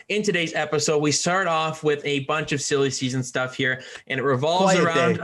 In today's episode, we start off with a bunch of silly season stuff here, and it revolves around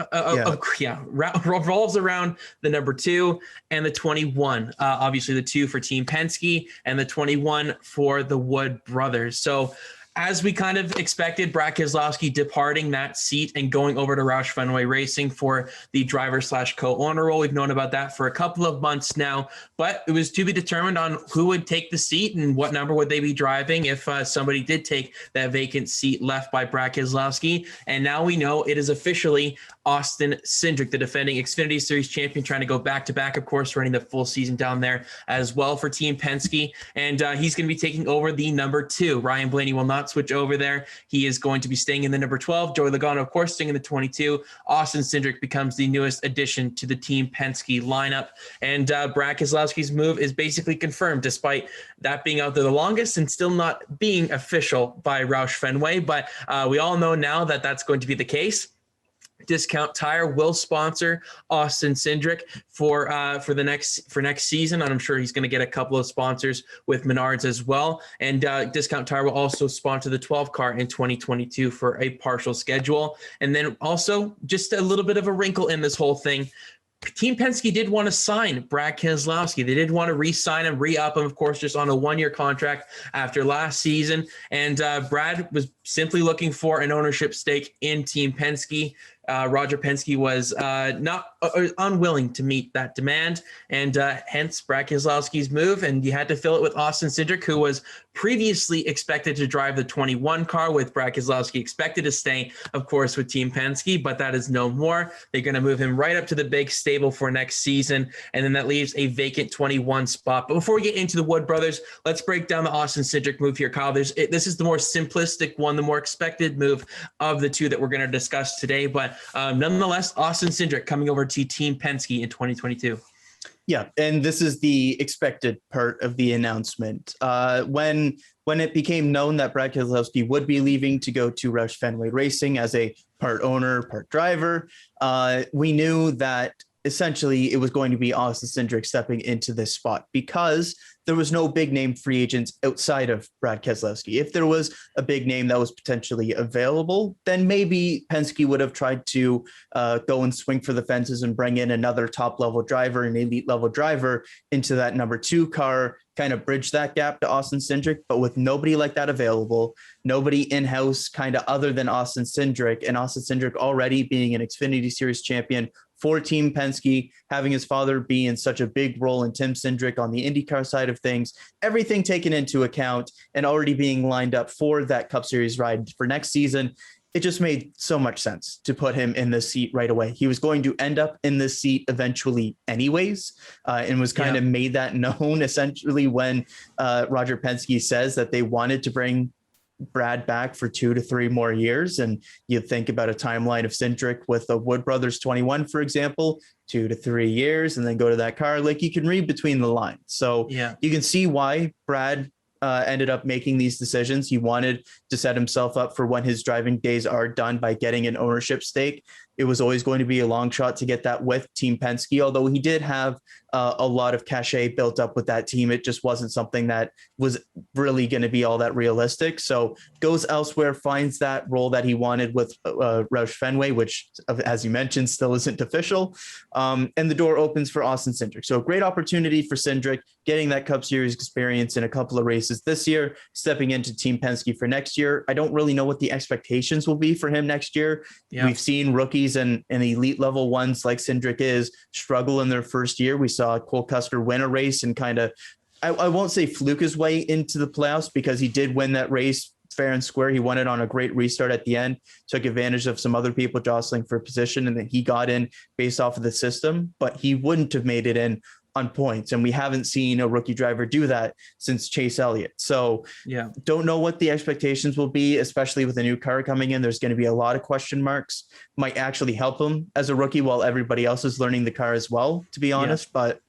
revolves around the number 2 and the 21. Obviously, the 2 for Team Penske and the 21 for the Wood brothers. So, as we kind of expected, Brad Keselowski departing that seat and going over to Roush Fenway Racing for the driver/co-owner role. We've known about that for a couple of months now, but it was to be determined on who would take the seat and what number would they be driving if somebody did take that vacant seat left by Brad Keselowski. And now we know it is officially Austin Cindric, the defending Xfinity Series champion, trying to go back-to-back, of course, running the full season down there as well for Team Penske. And he's going to be taking over the number 2. Ryan Blaney will not switch over there. He is going to be staying in the number 12. Joey Logano, of course, staying in the 22. Austin Cindric becomes the newest addition to the Team Penske lineup. And Brad Keselowski's move is basically confirmed, despite that being out there the longest and still not being official by Roush Fenway. But we all know now that that's going to be the case. Discount Tire will sponsor Austin Cindric for next season, and I'm sure he's going to get a couple of sponsors with Menards as well. And Discount Tire will also sponsor the 12 car in 2022 for a partial schedule. And then also just a little bit of a wrinkle in this whole thing. Team Penske did want to sign Brad Keselowski. They did want to re-sign him, re-up him, of course, just on a 1-year contract after last season. And Brad was simply looking for an ownership stake in Team Penske. Roger Penske was not unwilling to meet that demand, and hence Brad Keselowski's move. And you had to fill it with Austin Cindric, who was previously expected to drive the 21 car, with Brad Keselowski expected to stay, of course, with Team Penske, but that is no more. They're going to move him right up to the big stable for next season, and then that leaves a vacant 21 spot. But before we get into the Wood brothers, let's break down the Austin Cindric move here, Kyle. This is the more simplistic one, the more expected move of the two that we're going to discuss today, but nonetheless, Austin Cindric coming over to Team Penske in 2022. Yeah, and this is the expected part of the announcement. When it became known that Brad Keselowski would be leaving to go to Roush Fenway Racing as a part owner, part driver, we knew that essentially it was going to be Austin Cindric stepping into this spot because there was no big name free agents outside of Brad Keselowski. If there was a big name that was potentially available, then maybe Penske would have tried to go and swing for the fences and bring in another top level driver, an elite level driver into that number 2 car, kind of bridge that gap to Austin Cindric. But with nobody like that available, nobody in-house kind of other than Austin Cindric, and Austin Cindric already being an Xfinity Series champion for Team Penske, having his father be in such a big role in Tim Cindric on the IndyCar side of things, everything taken into account and already being lined up for that Cup Series ride for next season, it just made so much sense to put him in this seat right away. He was going to end up in this seat eventually anyways, and was kind of made that known essentially when Roger Penske says that they wanted to bring Brad back for 2 to 3 more years. And you think about a timeline of Cindric with the Wood brothers 21, for example, 2 to 3 years, and then go to that car. Like, you can read between the lines. So you can see why Brad ended up making these decisions. He wanted to set himself up for when his driving days are done by getting an ownership stake. It was always going to be a long shot to get that with Team Penske, although he did have a lot of cachet built up with that team. It just wasn't something that was really going to be all that realistic. So goes elsewhere, finds that role that he wanted with Roush Fenway, which, as you mentioned, still isn't official. And the door opens for Austin Cindric. So a great opportunity for Cindric, getting that Cup Series experience in a couple of races this year, stepping into Team Penske for next year. I don't really know what the expectations will be for him next year. We've seen rookies and elite level ones like Cindric is struggle in their first year. We saw Cole Custer win a race and kind of, I won't say fluke his way into the playoffs, because he did win that race fair and square. He won it on a great restart at the end, took advantage of some other people jostling for position, and then he got in based off of the system, but he wouldn't have made it in on points. And we haven't seen a rookie driver do that since Chase Elliott. So don't know what the expectations will be, especially with a new car coming in. There's going to be a lot of question marks. Might actually help him as a rookie while everybody else is learning the car as well, to be honest. But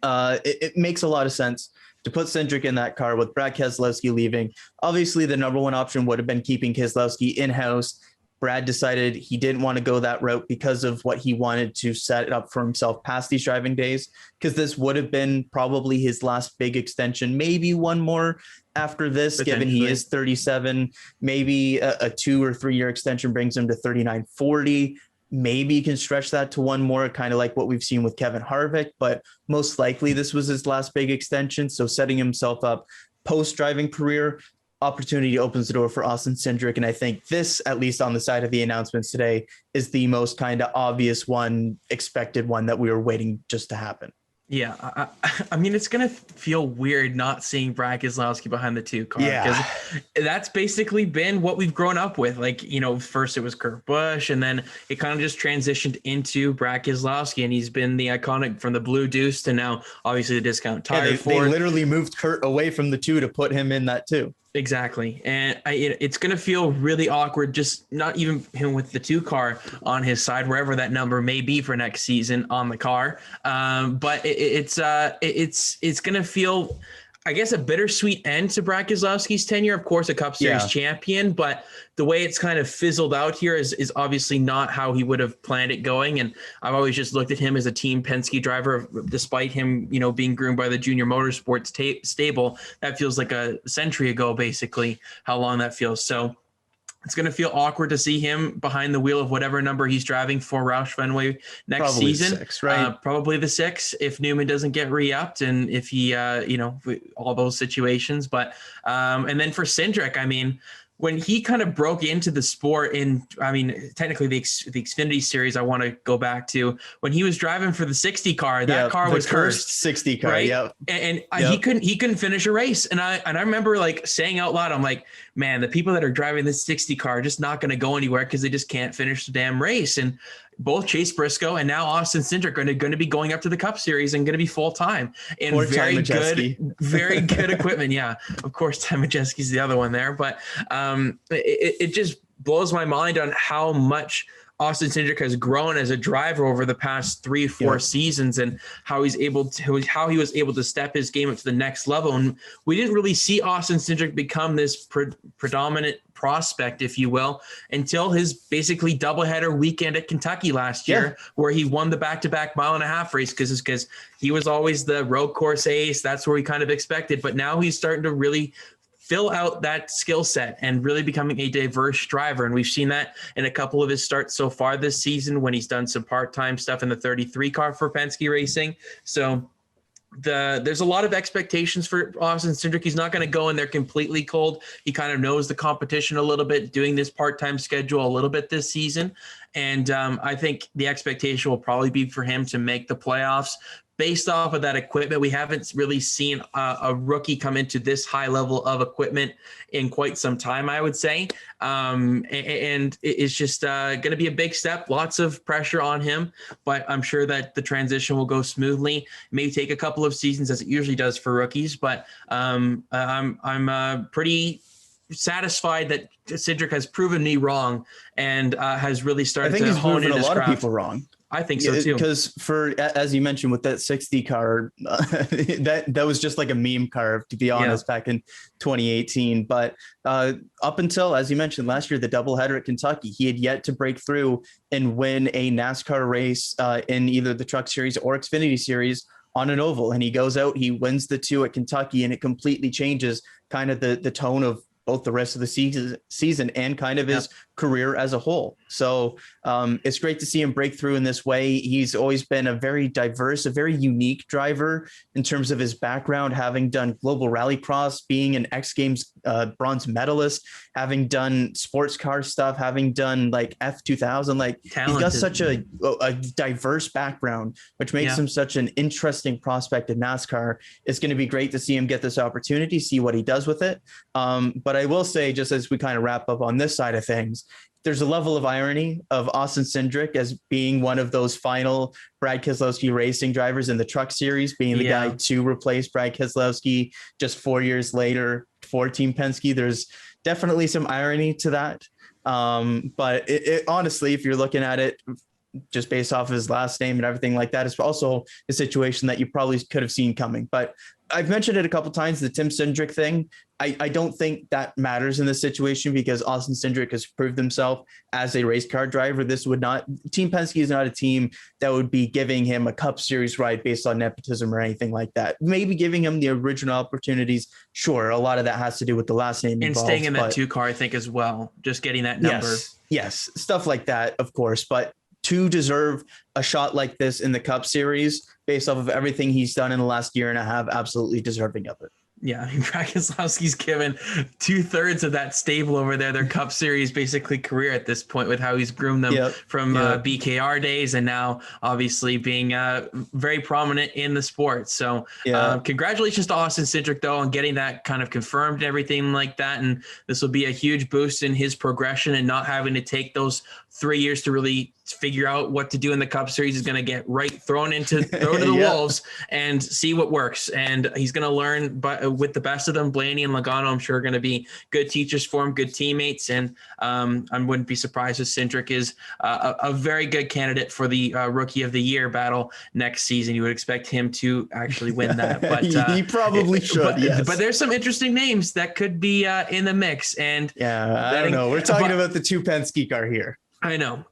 it makes a lot of sense to put Cindric in that car with Brad Keselowski leaving. Obviously, the number one option would have been keeping Keselowski in-house. Brad decided he didn't want to go that route because of what he wanted to set up for himself past these driving days, because this would have been probably his last big extension, maybe one more after this, given he is 37. Maybe a 2 or 3 year extension brings him to 39, 40. Maybe you can stretch that to one more, kind of like what we've seen with Kevin Harvick, but most likely this was his last big extension. So setting himself up post-driving career, opportunity opens the door for Austin Cindric. And I think this, at least on the side of the announcements today, is the most kind of obvious one, expected one that we were waiting just to happen. Yeah, I mean, it's going to feel weird not seeing Brad Keselowski behind the 2 car, because that's basically been what we've grown up with. Like, you know, first it was Kurt Busch, and then it kind of just transitioned into Brad Keselowski, and he's been the iconic from the Blue Deuce to now, obviously, the discount tire. They literally moved Kurt away from the 2 to put him in that 2. Exactly. And it's going to feel really awkward, just not even him with the 2 car on his side, wherever that number may be for next season on the car. But it's going to feel, I guess, a bittersweet end to Brad Keselowski's tenure. Of course, a Cup Series champion, but the way it's kind of fizzled out here is obviously not how he would have planned it going. And I've always just looked at him as a Team Penske driver, despite him, you know, being groomed by the Junior Motorsports stable. That feels like a century ago, basically, how long that feels. So it's going to feel awkward to see him behind the wheel of whatever number he's driving for Roush Fenway next probably season. 6, right? Probably the 6 if Newman doesn't get re-upped, and if he, all those situations. But and then for Cindric, I mean, when he kind of broke into the sport technically the Xfinity series, I want to go back to when he was driving for the 60 car. That car was cursed. 60 car, right? Yep. And he couldn't finish a race. And I remember like saying out loud, I'm like, man, the people that are driving this 60 car are just not going to go anywhere because they just can't finish the damn race. And both Chase Briscoe and now Austin Cindric are going to be going up to the Cup Series and going to be full time and very good equipment. Yeah, of course, Ty Majeski's the other one there, but it just blows my mind on how much Austin Cindric has grown as a driver over the past 3-4 seasons, and how he was able to step his game up to the next level. And we didn't really see Austin Cindric become this predominant prospect, if you will, until his basically doubleheader weekend at Kentucky last year, where he won the back-to-back mile-and-a-half race because he was always the road course ace. That's where we kind of expected. But now he's starting to really fill out that skill set and really becoming a diverse driver. And we've seen that in a couple of his starts so far this season, when he's done some part-time stuff in the 33 car for Penske Racing. So there's a lot of expectations for Austin Cindric. He's not going to go in there completely cold. He kind of knows the competition a little bit, doing this part-time schedule a little bit this season. And I think the expectation will probably be for him to make the playoffs. Based off of that equipment, we haven't really seen a rookie come into this high level of equipment in quite some time, I would say. And it's just going to be a big step, lots of pressure on him, but I'm sure that the transition will go smoothly. It may take a couple of seasons, as it usually does for rookies, but I'm pretty satisfied that Cindric has proven me wrong and has really started to hone in his craft. I think he's proven a lot of people wrong. I think so too. Because as you mentioned, with that 60 car, that was just like a meme car, to be honest, back in 2018. But up until, as you mentioned, last year, the doubleheader at Kentucky, he had yet to break through and win a NASCAR race in either the Truck Series or Xfinity Series on an oval. And he goes out, he wins the 2 at Kentucky, and it completely changes kind of the tone of both the rest of the season and kind of his career as a whole. So it's great to see him break through in this way. He's always been a very diverse, a very unique driver in terms of his background, having done global rallycross, being an X Games bronze medalist, having done sports car stuff, having done like F2000, like talented. He's got such a diverse background, which makes him such an interesting prospect in NASCAR. It's going to be great to see him get this opportunity, see what he does with it. But I will say, just as we kind of wrap up on this side of things, there's a level of irony of Austin Cindric as being one of those final Brad Keselowski racing drivers in the Truck Series, being the guy to replace Brad Keselowski just 4 years later for Team Penske. There's definitely some irony to that. But it honestly, if you're looking at it just based off of his last name and everything like that. It's also a situation that you probably could have seen coming. But I've mentioned it a couple of times, the Tim Cindric thing. I don't think that matters in this situation because Austin Cindric has proved himself as a race car driver. This would not, Team Penske is not a team that would be giving him a Cup Series ride based on nepotism or anything like that. Maybe giving him the original opportunities. Sure. A lot of that has to do with the last name and staying in that 2 car, I think, as well. Just getting that number. Yes. Stuff like that, of course. But to deserve a shot like this in the Cup Series based off of everything he's done in the last year and a half, absolutely deserving of it. Yeah, I mean, Brad Keselowski's given 2/3 of that stable over there their Cup Series basically career at this point with how he's groomed them from BKR days and now obviously being very prominent in the sport. So congratulations to Austin Cindric, though, on getting that kind of confirmed and everything like that. And this will be a huge boost in his progression and not having to take those 3 years to really figure out what to do in the Cup Series. Is going to get thrown to the wolves and see what works. And he's going to learn, but with the best of them, Blaney and Logano, I'm sure are going to be good teachers for him, good teammates. And I wouldn't be surprised if Cindric is a very good candidate for the Rookie of the Year battle next season. You would expect him to actually win that, but he probably should. But there's some interesting names that could be in the mix. And I don't know. We're talking about the 2 Penske car here. I know.